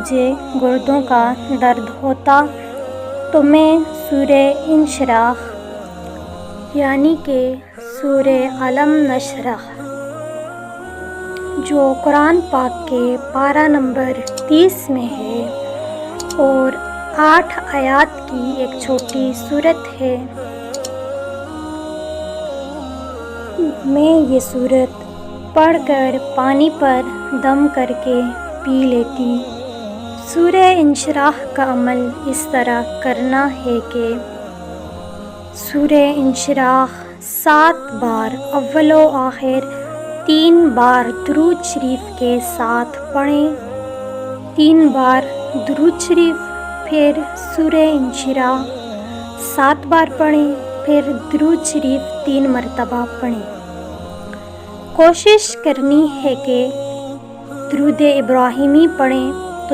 مجھے گردوں کا درد ہوتا تو میں سورہ انشراح یعنی کہ سورہ علم نشرح جو قرآن پاک کے پارہ نمبر 30 میں ہے اور 8 آیات کی ایک چھوٹی سورت ہے، میں یہ سورت پڑھ کر پانی پر دم کر کے پی لیتی۔ سورہ انشراح کا عمل اس طرح کرنا ہے کہ سورہ انشراح 7 بار اول و آخر 3 بار درود شریف کے ساتھ پڑھیں، 3 بار درود شریف، پھر سورہ انشراح 7 بار پڑھیں، پھر درود شریف 3 مرتبہ پڑھیں۔ کوشش کرنی ہے کہ درود ابراہیمی پڑھیں،